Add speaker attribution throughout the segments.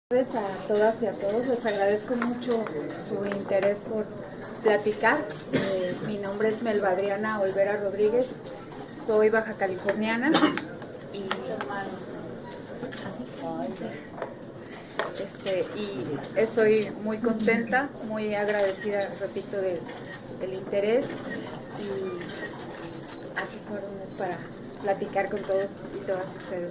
Speaker 1: A todas y a todos, les agradezco mucho su interés por platicar. Mi nombre es Melba Adriana Olvera Rodríguez, soy baja californiana y estoy muy contenta, muy agradecida, repito, del interés y aquí son para platicar con todos y todas ustedes.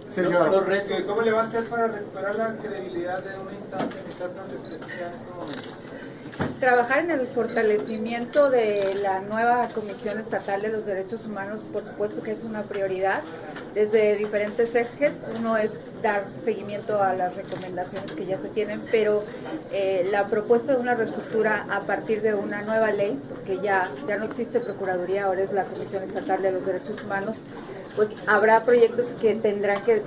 Speaker 2: Señor, los retos, ¿cómo le va a hacer para recuperar la credibilidad de una instancia que está tan desprestigiada en este momento?
Speaker 1: Trabajar en el fortalecimiento de la nueva Comisión Estatal de los Derechos Humanos, por supuesto que es una prioridad, desde diferentes ejes. Uno es dar seguimiento a las recomendaciones que ya se tienen, pero la propuesta de una reestructura a partir de una nueva ley, porque ya no existe Procuraduría, ahora es la Comisión Estatal de los Derechos Humanos, pues habrá proyectos que tendrán que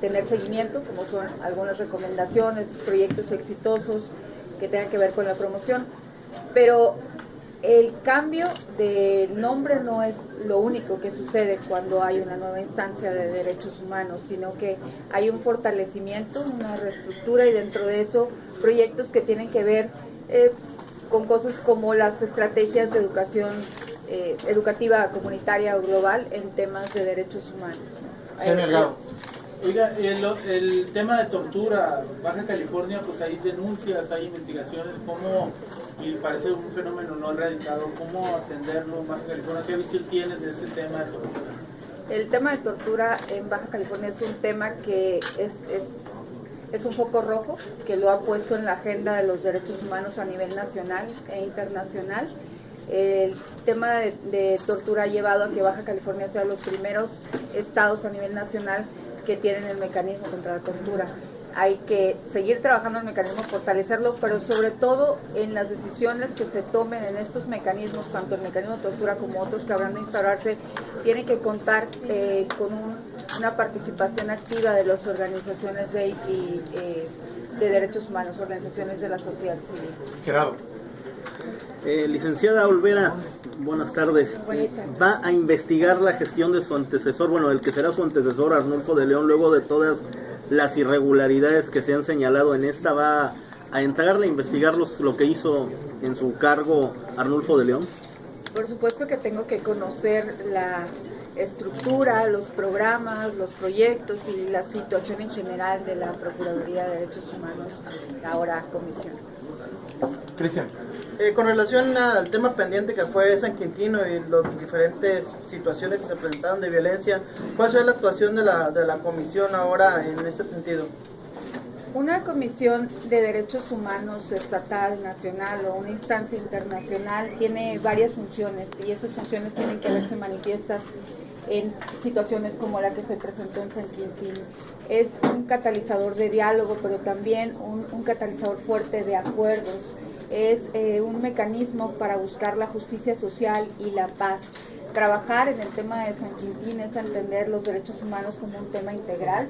Speaker 1: tener seguimiento, como son algunas recomendaciones, proyectos exitosos que tengan que ver con la promoción, pero el cambio de nombre no es lo único que sucede cuando hay una nueva instancia de derechos humanos, sino que hay un fortalecimiento, una reestructura y dentro de eso proyectos que tienen que ver con cosas como las estrategias de educativa comunitaria o global en temas de derechos humanos.
Speaker 3: Oiga, el tema de tortura, Baja California, pues hay denuncias, hay investigaciones, ¿cómo, y parece un fenómeno no erradicado, cómo atenderlo en Baja California? ¿Qué visión tienes de ese tema de tortura?
Speaker 1: El tema de tortura en Baja California es un tema que es un foco rojo, que lo ha puesto en la agenda de los derechos humanos a nivel nacional e internacional. El tema de tortura ha llevado a que Baja California sea los primeros estados a nivel nacional que tienen el mecanismo contra la tortura. Hay que seguir trabajando en el mecanismo, fortalecerlo, pero sobre todo en las decisiones que se tomen en estos mecanismos, tanto el mecanismo de tortura como otros que habrán de instaurarse, tienen que contar con una participación activa de las organizaciones de derechos humanos, organizaciones de la sociedad civil.
Speaker 2: Gerardo.
Speaker 4: Licenciada Olvera, buenas tardes. ¿Va a investigar la gestión de su antecesor, bueno, el que será su antecesor, Arnulfo de León, luego de todas las irregularidades que se han señalado en esta? ¿Va a entrarle a investigar lo que hizo en su cargo Arnulfo de León?
Speaker 1: Por supuesto que tengo que conocer la estructura, los programas, los proyectos y la situación en general de la Procuraduría de Derechos Humanos, ahora Comisión.
Speaker 2: Cristian.
Speaker 5: Con relación al tema pendiente que fue San Quintino y las diferentes situaciones que se presentaron de violencia, ¿cuál fue la actuación de la comisión ahora en este sentido?
Speaker 1: Una comisión de derechos humanos estatal, nacional o una instancia internacional tiene varias funciones y esas funciones tienen que verse manifiestas en situaciones como la que se presentó en San Quintín. Es un catalizador de diálogo, pero también un catalizador fuerte de acuerdos. Es un mecanismo para buscar la justicia social y la paz. Trabajar en el tema de San Quintín es entender los derechos humanos como un tema integral,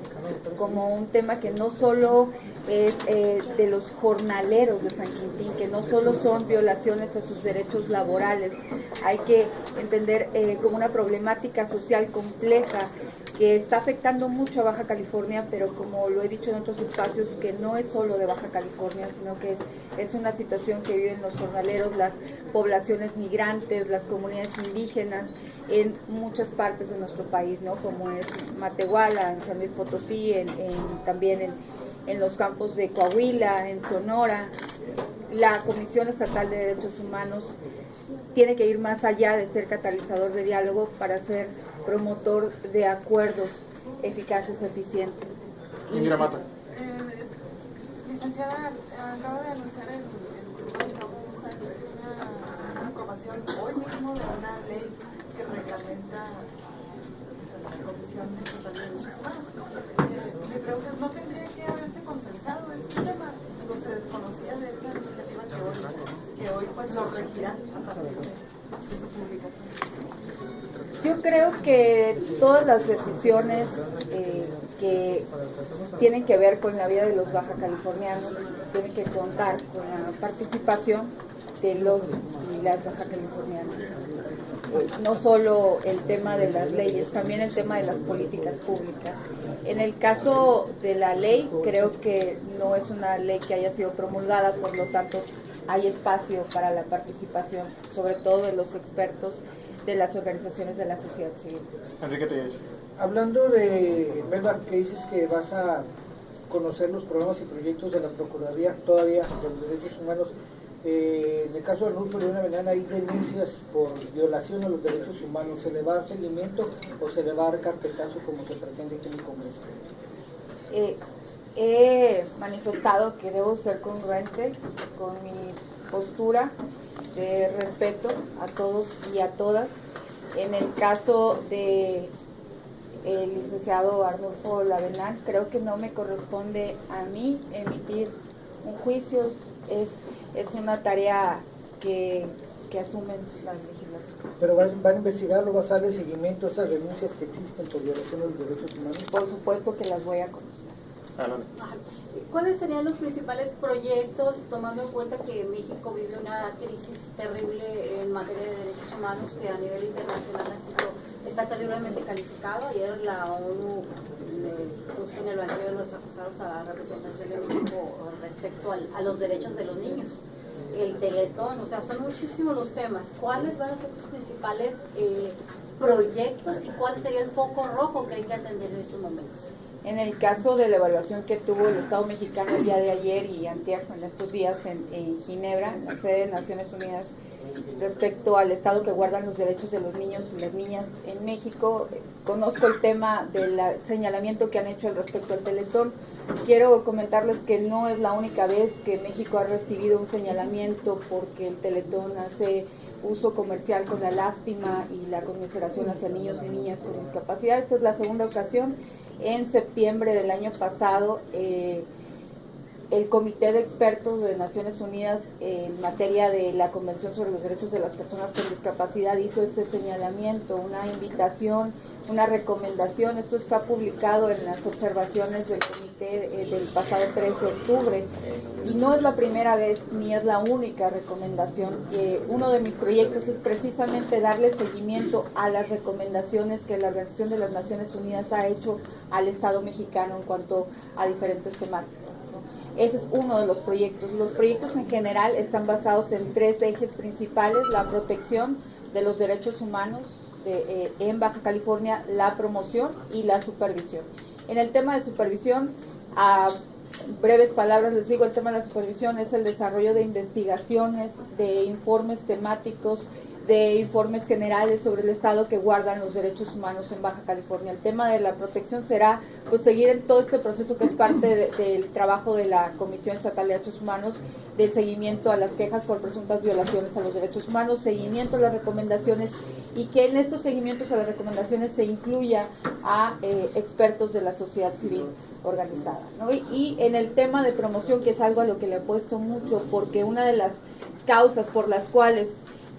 Speaker 1: como un tema que no solo es de los jornaleros de San Quintín, que no solo son violaciones a sus derechos laborales. Hay que entender como una problemática social compleja que está afectando mucho a Baja California, pero como lo he dicho en otros espacios, que no es solo de Baja California, sino que es una situación que viven los jornaleros, las poblaciones migrantes, las comunidades indígenas en muchas partes de nuestro país, ¿no? Como es Matehuala, en San Luis Potosí, también en los campos de Coahuila, en Sonora. La Comisión Estatal de Derechos Humanos tiene que ir más allá de ser catalizador de diálogo para ser promotor de acuerdos eficaces, eficientes.
Speaker 2: Indira Mata.
Speaker 6: Licenciada, acaba de anunciar el una aprobación hoy mismo de una ley que reglamenta la Comisión Estatal de Derechos Humanos. Mi pregunta es, ¿no tendría que haberse consensado este tema? ¿No se desconocía de esa iniciativa que hoy pues lo retira a partir de su publicación?
Speaker 1: Yo creo que todas las decisiones que tienen que ver con la vida de los baja californianos tienen que contar con la participación de los y las baja californianas. no solo el tema de las leyes, también el tema de las políticas públicas. En el caso de la ley, creo que no es una ley que haya sido promulgada, por lo tanto hay espacio para la participación, sobre todo de los expertos de las organizaciones de la sociedad civil.
Speaker 7: Enrique Tellería.
Speaker 8: Hablando de, Melba, que dices que vas a conocer los programas y proyectos de la Procuraduría todavía de los Derechos Humanos, en el caso de Arnulfo León Avendaño hay denuncias por violación a los derechos humanos. ¿Se le va a dar seguimiento o se le va a dar carpetazo como se pretende aquí en el Congreso?
Speaker 1: He manifestado que debo ser congruente con mi postura de respeto a todos y a todas. En el caso de el licenciado Arnulfo Lavenán, creo que no me corresponde a mí emitir un juicio, es una tarea que asumen las legislaturas.
Speaker 8: ¿Pero van a investigarlo, vas a darle seguimiento a esas denuncias que existen por violación a los derechos humanos?
Speaker 1: Por supuesto que las voy a conocer.
Speaker 9: ¿Cuáles serían los principales proyectos, tomando en cuenta que México vive una crisis terrible en materia de derechos humanos que a nivel internacional está terriblemente calificado? Ayer la ONU puso en el banquillo de los acusados a la representación de México respecto a los derechos de los niños, el Teletón, o sea, son muchísimos los temas. ¿Cuáles van a ser tus principales proyectos y cuál sería el foco rojo que hay que atender en estos momentos?
Speaker 1: En el caso de la evaluación que tuvo el Estado mexicano el día de ayer y antier, en estos días en Ginebra, en la sede de Naciones Unidas, respecto al estado que guardan los derechos de los niños y las niñas en México, conozco el tema del señalamiento que han hecho al respecto al Teletón. Quiero comentarles que no es la única vez que México ha recibido un señalamiento porque el Teletón hace uso comercial con la lástima y la conmiseración hacia niños y niñas con discapacidad. Esta es la segunda ocasión. En septiembre del año pasado, el Comité de Expertos de Naciones Unidas en materia de la Convención sobre los Derechos de las Personas con Discapacidad hizo este señalamiento, una invitación, una recomendación. Esto está publicado en las observaciones del comité del pasado 13 de octubre y no es la primera vez ni es la única recomendación. Uno de mis proyectos es precisamente darle seguimiento a las recomendaciones que la Organización de las Naciones Unidas ha hecho al Estado mexicano en cuanto a diferentes temáticas. Ese es uno de los proyectos. Los proyectos en general están basados en 3 ejes principales: la protección de los derechos humanos en Baja California, la promoción y la supervisión. En el tema de supervisión, a breves palabras les digo, el tema de la supervisión es el desarrollo de investigaciones, de informes temáticos, de informes generales sobre el estado que guardan los derechos humanos en Baja California. El tema de la protección será pues seguir en todo este proceso que es parte del trabajo de la Comisión Estatal de Derechos Humanos, del seguimiento a las quejas por presuntas violaciones a los derechos humanos, seguimiento a las recomendaciones y que en estos seguimientos a las recomendaciones se incluya a expertos de la sociedad civil organizada, ¿no? Y en el tema de promoción, que es algo a lo que le apuesto mucho, porque una de las causas por las cuales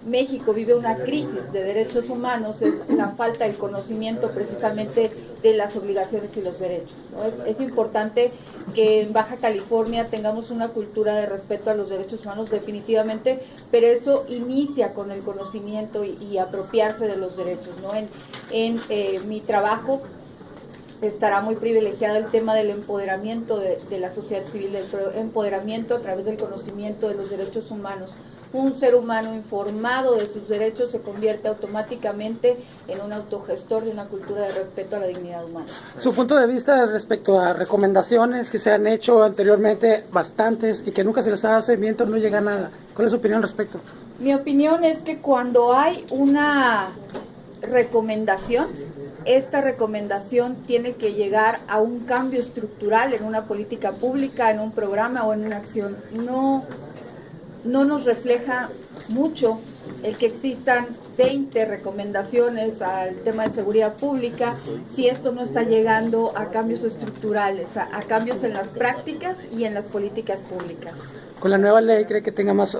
Speaker 1: México vive una crisis de derechos humanos es la falta del conocimiento precisamente de las obligaciones y los derechos, ¿no? Es importante que en Baja California tengamos una cultura de respeto a los derechos humanos definitivamente, pero eso inicia con el conocimiento y apropiarse de los derechos, ¿no? En mi trabajo estará muy privilegiado el tema del empoderamiento de la sociedad civil, del empoderamiento a través del conocimiento de los derechos humanos. Un ser humano informado de sus derechos se convierte automáticamente en un autogestor de una cultura de respeto a la dignidad humana.
Speaker 10: Su punto de vista respecto a recomendaciones que se han hecho anteriormente, bastantes, y que nunca se les ha dado seguimiento, no llega a nada. ¿Cuál es su opinión al respecto?
Speaker 1: Mi opinión es que cuando hay una recomendación, esta recomendación tiene que llegar a un cambio estructural en una política pública, en un programa o en una acción. No nos refleja mucho el que existan 20 recomendaciones al tema de seguridad pública si esto no está llegando a cambios estructurales, a cambios en las prácticas y en las políticas públicas.
Speaker 10: ¿Con la nueva ley cree que tenga más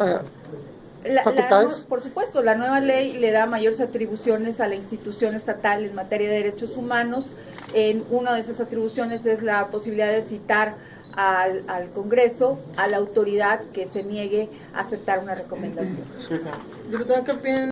Speaker 10: facultades?
Speaker 1: Por supuesto, la nueva ley le da mayores atribuciones a la institución estatal en materia de derechos humanos. Una de esas atribuciones es la posibilidad de citar al Congreso, a la autoridad que se niegue a aceptar una recomendación.
Speaker 5: Diputada, ¿qué opina?